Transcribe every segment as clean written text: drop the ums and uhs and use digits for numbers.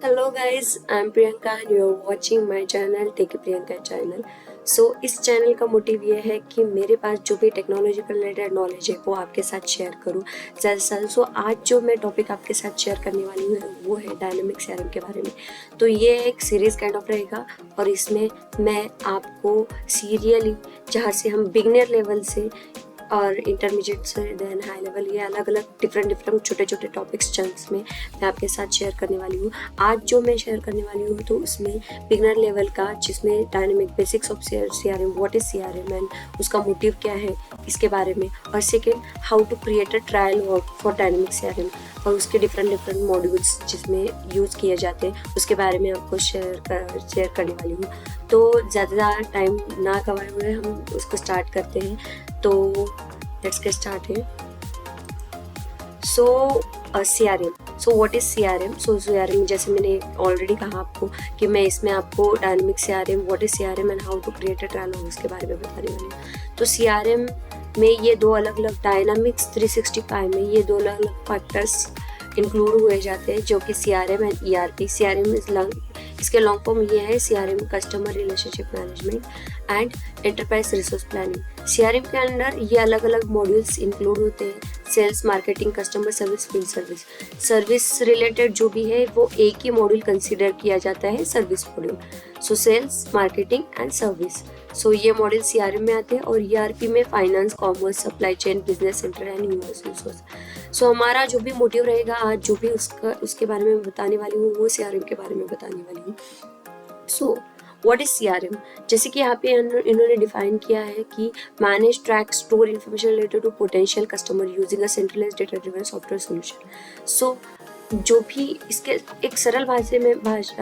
Hello guys, I'm Priyanka and you're watching my channel Take Priyanka channel. इस channel का motive ये है कि मेरे पास जो भी टेक्नोलॉजिकल रिलेटेड नॉलेज है वो आपके साथ शेयर करूँ ज़्यादा से ज़्यादा। आज जो मैं टॉपिक आपके साथ शेयर करने वाली हूँ वो है डायनामिक सीआरएम के बारे में। तो ये एक सीरीज़ काइंड ऑफ रहेगा और इसमें मैं आपको सीरियली जहाँ से हम बिगनर लेवल से और इंटरमीडिएट से देन हाई लेवल, ये अलग अलग डिफरेंट छोटे छोटे टॉपिक्स चंक्स में मैं आपके साथ शेयर करने वाली हूँ। आज जो मैं शेयर करने वाली हूँ तो उसमें बिगनर लेवल का, जिसमें dynamic basics of CRM, what is CRM and उसका मोटिव क्या है इसके बारे में, और second how to create a trial work for dynamic CRM और उसके डिफरेंट मॉड्यूल्स जिसमें यूज़ किए जाते हैं उसके बारे में आपको शेयर करने वाली हूँ। तो ज़्यादा टाइम ना गवाए हुए हम उसको स्टार्ट करते हैं। तो let's get started. CRM, what is CRM? CRM जैसे मैंने ऑलरेडी कहा आपको कि मैं इसमें आपको dynamic CRM, what is CRM and how to create a trial उसके बारे में बताने वाली हूँ। तो सीआरएम में ये दो अलग अलग, डायनामिक्स 365 में ये दो अलग अलग फैक्टर्स इंक्लूड हुए जाते हैं जो कि सीआरएम एंड ईआरपी। सीआरएम इसके लॉन्ग फॉर्म ये है CRM, customer relationship management and enterprise resource planning. CRM के अंदर ये अलग अलग मॉड्यूल्स इंक्लूड होते हैं, sales, marketing, customer service, field service related जो भी है वो एक ही मॉड्यूल कंसिडर किया जाता है, service module. Sales, marketing and service, ये मॉड्यूल सीआरएम में आते हैं। और ईआरपी में finance, commerce, supply chain, business centre and human resource. हमारा जो भी मोटिव रहेगा आज, जो भी उसके बारे में बताने वाली हूँ वो सीआरएम के बारे में बताने वाली हूँ। What is CRM? जैसे कि यहाँ पे इन्होंने डिफाइन किया है कि manage, track, store information related to potential customer using a centralised data driven software solution. जो भी इसके एक सरल भाषा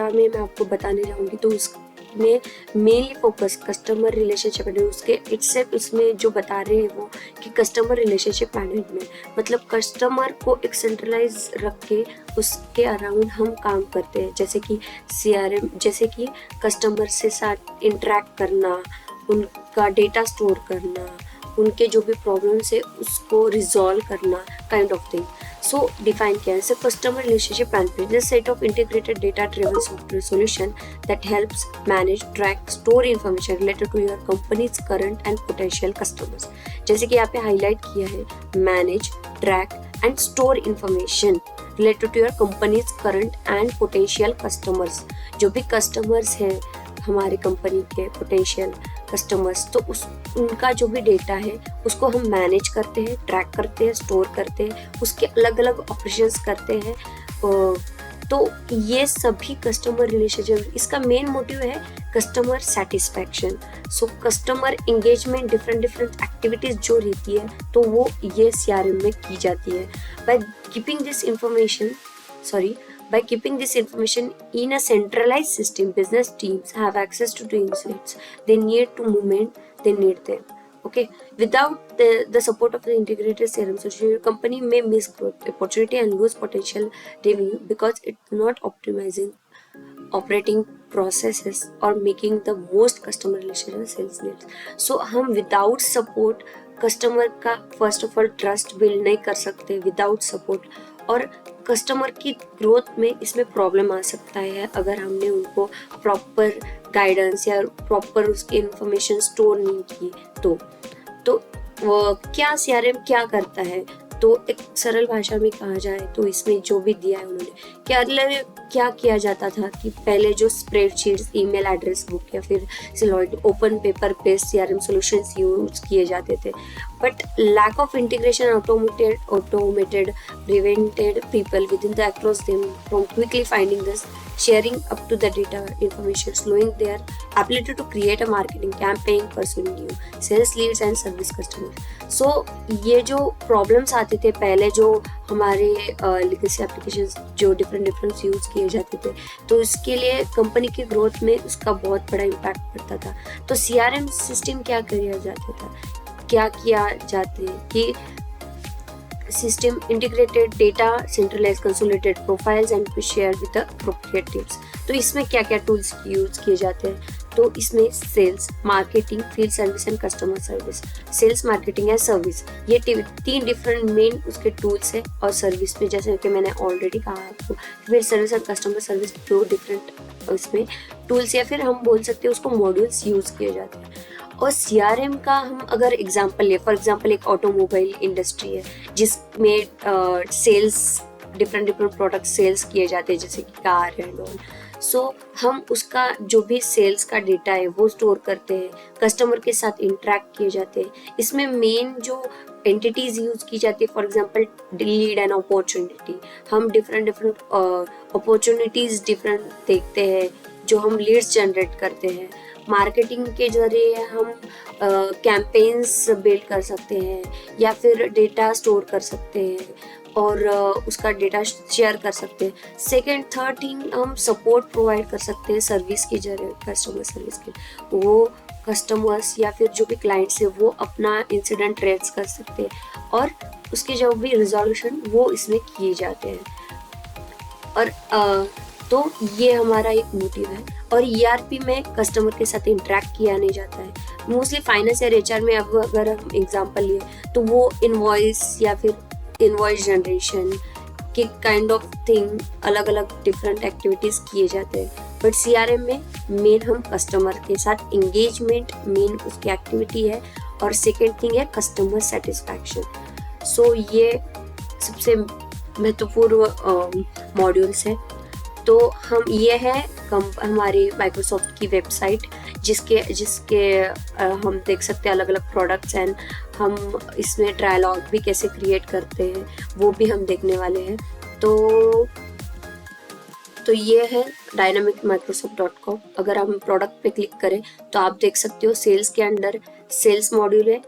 में मैं आपको बताने जाऊंगी तो उसमें मेनली फोकस कस्टमर रिलेशनशिप है। उसके एक्सेप्ट उसमें जो बता रहे हैं वो कि कस्टमर रिलेशनशिप मैनेजमेंट, मतलब कस्टमर को एक सेंट्रलाइज रख के उसके अराउंड हम काम करते हैं। जैसे कि सीआरएम, जैसे कि कस्टमर से साथ इंटरेक्ट करना, उनका डेटा स्टोर करना, उनके जो भी प्रॉब्लम्स है उसको रिजॉल्व करना, काइंड ऑफ थिंग। डिफाइन किया है customer relationship management, is set of integrated data driven software solution that helps manage, track, store information related to your company's current and potential customers. जैसे कि यहाँ पे highlight किया है, manage, track and store information related to your company's current and potential customers. जो भी customers हैं हमारे कंपनी के पोटेंशियल कस्टमर्स, तो उनका जो भी डेटा है उसको हम मैनेज करते हैं, ट्रैक करते हैं, स्टोर करते हैं, उसके अलग अलग ऑपरेशंस करते हैं। तो ये सभी कस्टमर रिलेशनशिप, इसका मेन मोटिव है customer satisfaction. Customer engagement, different activities जो रहती है तो वो ये सीआरएम में की जाती है। By keeping this information in a centralized system, business teams have access to the insights they need to movement they need them. Okay, without the support of the integrated CRM solution, your company may miss growth opportunity and lose potential revenue because it's not optimizing operating processes or making the most customer relationship sales needs। हम without support customer का first of all trust build नहीं कर सकते without support, और customer की growth में इसमें problem आ सकता है अगर हमने उनको प्रॉपर गाइडेंस या प्रॉपर उसकी इंफॉर्मेशन स्टोर नहीं की। तो वो क्या सीआरएम क्या करता है, तो एक सरल भाषा में कहा जाए तो इसमें जो भी दिया है उन्होंने, क्या किया जाता था कि पहले जो स्प्रेडशीट्स, ईमेल एड्रेस बुक या फिर siloed open paper based CRM solutions use किए जाते थे, but lack of integration automated prevented people within the across them from quickly finding this, sharing up to the data information, slowing their ability to create a marketing campaign, pursuing new sales leads and service customers। ये जो problems आते थे पहले, जो हमारे legacy applications जो different use किए जाते थे, तो इसके लिए कंपनी की ग्रोथ में उसका बहुत बड़ा इम्पैक्ट पड़ता था। तो सीआरएम सिस्टम क्या किया जाते हैं कि system integrated data, centralized consolidated profiles and to share with the appropriate teams। तो इसमें क्या क्या टूल्स यूज किए जाते हैं, तो इसमें sales, marketing, field service and customer service. Sales, marketing and service, ये 3 डिफरेंट मेन उसके टूल्स है। और सर्विस में जैसे कि मैंने ऑलरेडी कहा आपको, फील्ड सर्विस और कस्टमर सर्विस 2 डिफरेंट इसमें टूल्स या फिर हम बोल सकते हैं उसको मॉड्यूल्स यूज किए जाते हैं। और CRM का हम अगर एग्जांपल ले, फॉर एग्जांपल एक ऑटोमोबाइल इंडस्ट्री है जिसमें सेल्स डिफरेंट प्रोडक्ट सेल्स किए जाते हैं जैसे कि कार एंड ऑल। सो हम उसका जो भी सेल्स का डेटा है वो स्टोर करते हैं, कस्टमर के साथ इंटरेक्ट किए जाते हैं। इसमें मेन जो एंटिटीज यूज की जाती है, for example lead and opportunity, हम डिफरेंट अपॉर्चुनिटीज डिफरेंट देखते हैं जो हम लीड्स जनरेट करते हैं। मार्केटिंग के जरिए हम कैंपेन्स बिल्ड कर सकते हैं या फिर डेटा स्टोर कर सकते हैं और उसका डेटा शेयर कर सकते हैं। सेकेंड, थर्ड थिंग, हम सपोर्ट प्रोवाइड कर सकते हैं सर्विस के जरिए, कस्टमर सर्विस के। वो कस्टमर्स या फिर जो भी क्लाइंट्स है वो अपना इंसिडेंट रेज कर सकते हैं और उसके जो भी रिजोल्यूशन वो इसमें किए जाते हैं। और तो ये हमारा एक मोटिव है। और ERP में कस्टमर के साथ इंटरेक्ट किया नहीं जाता है। मोस्टली फाइनेंस या HR में अब अगर हम एग्जांपल लिए तो वो इनवॉइस या फिर इनवॉइस जनरेशन के काइंड ऑफ थिंग, अलग अलग डिफरेंट एक्टिविटीज किए जाते हैं। बट CRM में मेन हम कस्टमर के साथ इंगेजमेंट मेन उसकी एक्टिविटी है और सेकेंड थिंग है कस्टमर सेटिस्फैक्शन। सो ये सबसे महत्वपूर्ण मॉड्यूल्स है। तो हम ये है हमारी माइक्रोसॉफ्ट की वेबसाइट जिसके हम देख सकते हैं अलग अलग प्रोडक्ट्स एंड हम इसमें ट्रायलॉग भी कैसे क्रिएट करते हैं वो भी हम देखने वाले हैं। तो ये है dynamicmicrosoft.com। अगर हम प्रोडक्ट पे क्लिक करें तो आप देख सकते हो सेल्स के अंदर सेल्स मॉड्यूल है,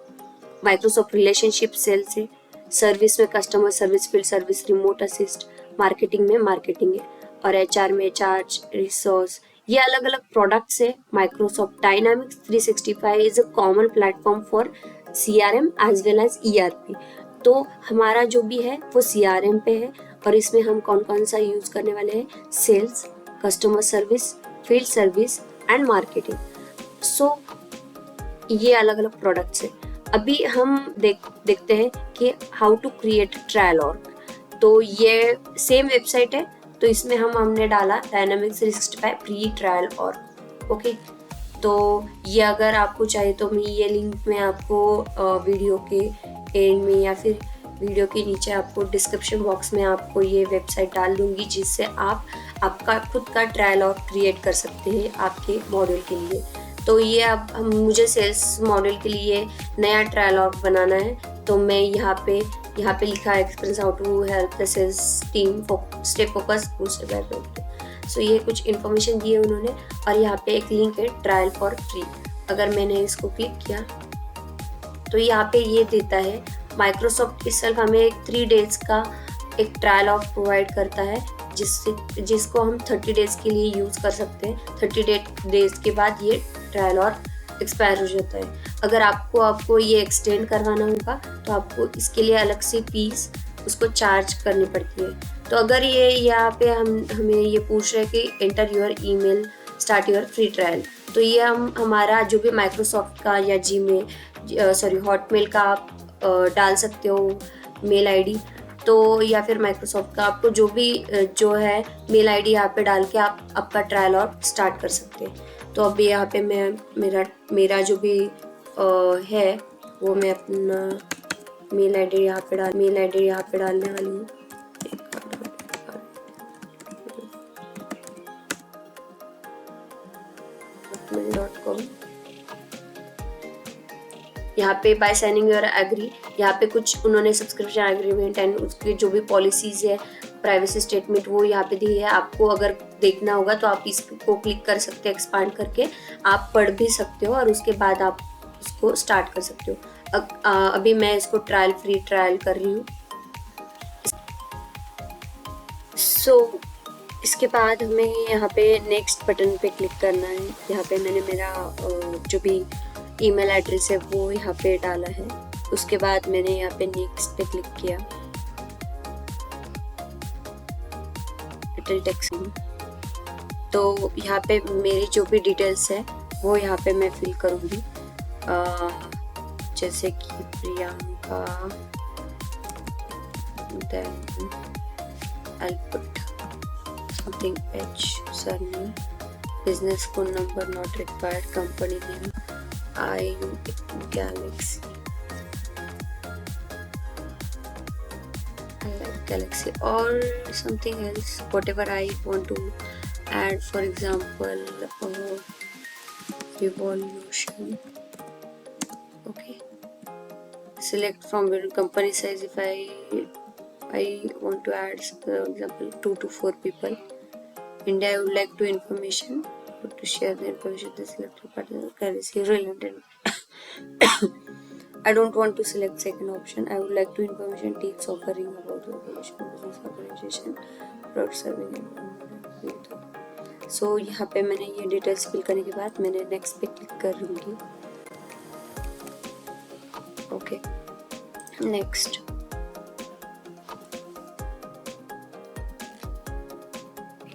माइक्रोसॉफ्ट रिलेशनशिप सेल्स है, सर्विस में customer service, field service, remote assist, marketing में मार्केटिंग है और HR में चार्ज, रिसोर्स, ये अलग अलग प्रोडक्ट्स है। Microsoft dynamics 365 is a common platform for CRM as well as ERP। तो हमारा जो भी है वो CRM पे है और इसमें हम कौन कौन सा यूज करने वाले हैं, sales, customer service, field service and marketing. So ये अलग अलग प्रोडक्ट्स है। अभी हम देखते हैं कि how to create trial org. तो ये सेम वेबसाइट है, तो इसमें हमने डाला dynamics 365 pre trial org. Okay, तो ये अगर आपको चाहिए तो मैं ये लिंक में आपको वीडियो के एंड में या फिर वीडियो के नीचे आपको डिस्क्रिप्शन बॉक्स में आपको ये वेबसाइट डाल दूंगी जिससे आप आपका खुद का ट्रायल ऑर्ग क्रिएट कर सकते हैं आपके मॉड्यूल के लिए। तो ये अब मुझे सेल्स मॉड्यूल के लिए नया ट्रायल ऑर्ग बनाना है, तो मैं यहाँ पे लिखा है experience how to help the sales team stay focus boost there. So ये कुछ इन्फॉर्मेशन दी है उन्होंने और यहाँ पे एक लिंक है ट्रायल फॉर फ्री। अगर मैंने इसको क्लिक किया तो यहाँ पे ये देता है माइक्रोसॉफ्ट इटसेल्फ हमें एक 3 डेज का एक ट्रायल ऑफ प्रोवाइड करता है जिसको हम 30 डेज के लिए यूज कर सकते हैं। 30 डेज के बाद ये ट्रायल और एक्सपायर हो जाता है। अगर आपको ये एक्सटेंड करवाना होगा तो आपको इसके लिए अलग से फीस उसको चार्ज करनी पड़ती है। तो अगर ये यहाँ पे हमें ये पूछ रहे हैं कि enter your email start your free trial, तो ये हमारा जो भी माइक्रोसॉफ्ट का या हॉटमेल का आप डाल सकते हो मेल आईडी, तो या फिर माइक्रोसॉफ्ट का आपको जो भी जो है मेल आईडी यहाँ पे डाल के आप आपका ट्रायल और स्टार्ट कर सकते हैं। तो अभी यहाँ पे मैं मेरा जो भी है वो मैं अपना मेल आईडी यहाँ पे डालने वाली हूँ। यहाँ पे बाय साइनिंग योर एग्री, यहाँ पे कुछ उन्होंने सब्सक्रिप्शन एग्रीमेंट एंड उसके जो भी पॉलिसीज है, प्राइवेसी स्टेटमेंट वो यहाँ पे दी है। आपको अगर देखना होगा तो आप इसको क्लिक कर सकते हैं, एक्सपांड करके आप पढ़ भी सकते हो और उसके बाद आप उसको स्टार्ट कर सकते हो। अभी मैं इसको फ्री ट्रायल कर रही हूँ। सो इसके बाद हमें यहाँ पे नेक्स्ट बटन पे क्लिक करना है। यहाँ पे मैंने मेरा जो भी ईमेल एड्रेस है वो यहाँ पे डाला है। उसके बाद मैंने यहाँ पे नेक्स्ट पे क्लिक किया। तो यहाँ पे मेरी जो भी डिटेल्स है वो यहाँ पे मैं फिल करूँगी। जैसे कि Priyanka, then I'll put something H, surname, business phone number not required, company name I Galaxy, I like Galaxy, or something else, whatever I want to add. For example, Revolution. Okay, select from company size. If I want to add, for example, 2 to 4 people. India, I would like to information to share the information. The selected partner can receive relevant. I don't want to select second option. I would like to information takes offering about the information business organization, product serving and so यहाँ पे मैंने ये details fill करने के बाद मैंने next पे click करूँगी। ओके, नेक्स्ट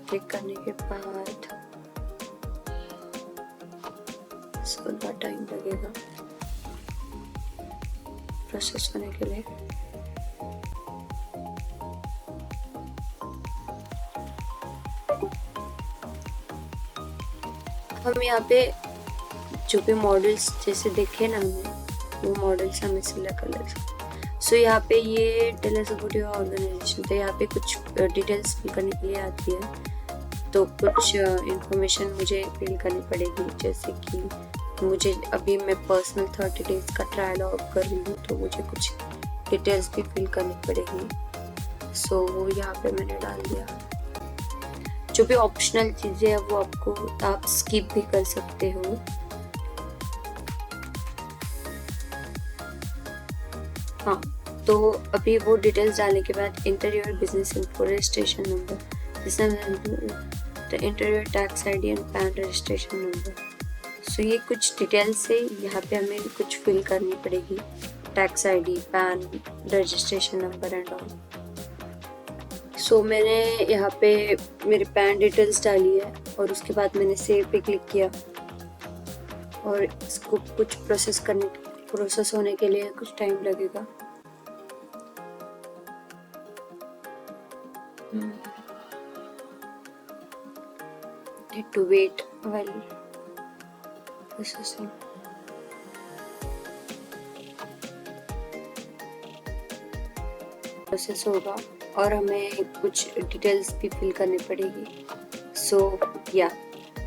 क्लिक करने के बाद थोड़ा टाइम लगेगा प्रोसेस होने के लिए। हम यहाँ पे जो भी मॉडल्स जैसे देखे ना हमने, वो मॉडल्स हमें सिलेक्ट कर लेते। सो यहाँ पे ये टेलर सपोर्टिव ऑर्गेनाइजेशन, तो यहाँ पे कुछ डिटेल्स फिल करने के लिए आती है, तो कुछ इंफॉर्मेशन मुझे फिल करनी पड़ेगी। जैसे कि मुझे अभी मैं पर्सनल 30 डेज का ट्रायल ऑफ कर रही हूँ, तो मुझे कुछ डिटेल्स भी फिल करनी पड़ेगी। सो वो यहाँ पे मैंने डाल दिया। जो भी ऑप्शनल चीज़ें हैं वो आप स्किप भी कर सकते हो। हाँ, तो अभी वो डिटेल्स डालने के बाद interior business info registration number, the interior tax ID and PAN registration number. So ये कुछ डिटेल्स से यहाँ पे हमें कुछ फिल करनी पड़ेगी, tax ID, PAN, registration number and all. So मैंने यहाँ पे मेरे पैन डिटेल्स डाली है और उसके बाद मैंने सेव पे क्लिक किया और इसको कुछ प्रोसेस होने के लिए कुछ टाइम लगेगा। Need to wait while processing. Process होगा और हमें कुछ डिटेल्स भी फिल करनी पड़ेगी। सो या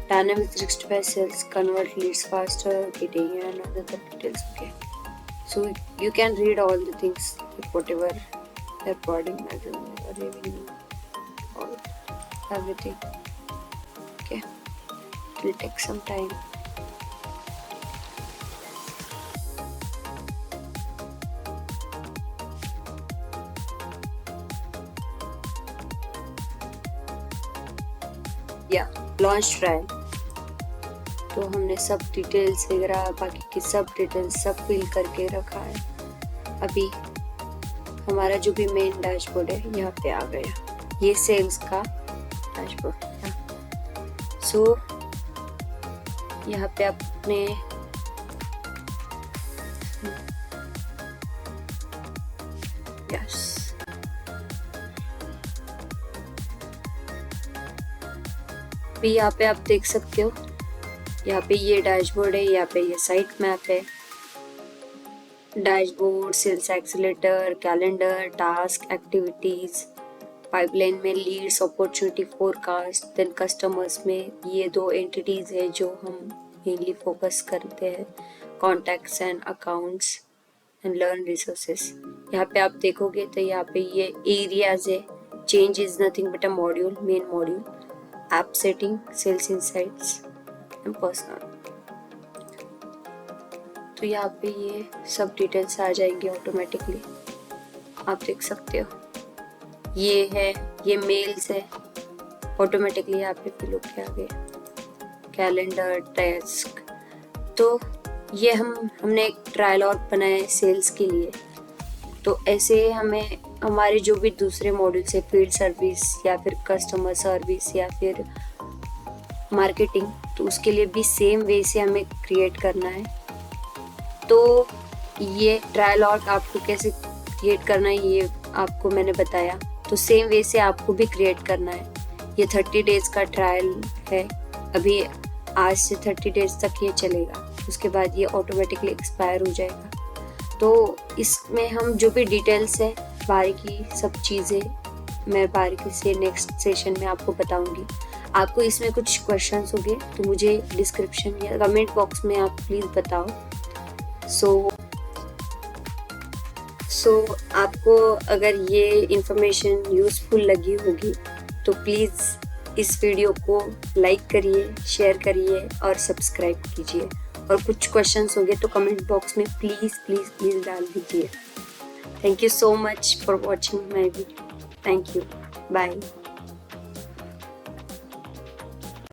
Dynamics 365 sales convert leads faster, getting and other details. Okay, so you can read all the things, whatever recording, revenue, all everything. Okay, it will take some time. या launch trial, तो हमने सब details वगैरह बाकी की सब details सब fill करके रखा है। अभी हमारा जो भी मेन डैशबोर्ड है यहाँ पे आ गया, ये सेल्स का डैशबोर्ड है। सो यहाँ पे अपने यस भी यहाँ पे आप देख सकते हो, यहाँ पे ये डैशबोर्ड है, यहाँ पे ये साइट मैप है, dashboard, sales accelerator, calendar, task, activities, pipeline में leads, opportunity forecast, then customers में ये 2 एंटिटीज है जो हम मेनली फोकस करते हैं, contacts and accounts and learn resources. यहाँ पे आप देखोगे तो यहाँ पे ये एरियाज है, change is nothing but a module, main module, app setting, sales insights and personal. तो यहाँ पे ये सब डिटेल्स आ जाएंगे ऑटोमेटिकली, आप देख सकते हो। ये है, ये मेल्स है, ऑटोमेटिकली यहाँ पे फिल होके आ गए, कैलेंडर, टास्क। तो ये हमने एक ट्रायल और बनाया है सेल्स के लिए। तो ऐसे हमें हमारे जो भी दूसरे मॉड्यूल से फील्ड सर्विस या फिर कस्टमर सर्विस या फिर मार्केटिंग, तो उसके लिए भी सेम वे से हमें क्रिएट करना है। तो ये ट्रायल लॉग आपको कैसे क्रिएट करना है ये आपको मैंने बताया, तो सेम वे से आपको भी क्रिएट करना है। ये 30 डेज का ट्रायल है, अभी आज से 30 डेज तक ये चलेगा, उसके बाद ये ऑटोमेटिकली एक्सपायर हो जाएगा। तो इसमें हम जो भी डिटेल्स है बारीकी सब चीज़ें मैं बारीकी से नेक्स्ट सेशन में आपको बताऊंगी। आपको इसमें कुछ क्वेश्चंस होंगे तो मुझे डिस्क्रिप्शन या कमेंट बॉक्स में आप प्लीज़ बताओ। सो आपको अगर ये इंफॉर्मेशन यूज़फुल लगी होगी तो प्लीज़ इस वीडियो को लाइक करिए, शेयर करिए और सब्सक्राइब कीजिए। और कुछ क्वेश्चंस होंगे तो कमेंट बॉक्स में प्लीज़ डाल दीजिए। Thank you so much for watching my video. Thank you, bye.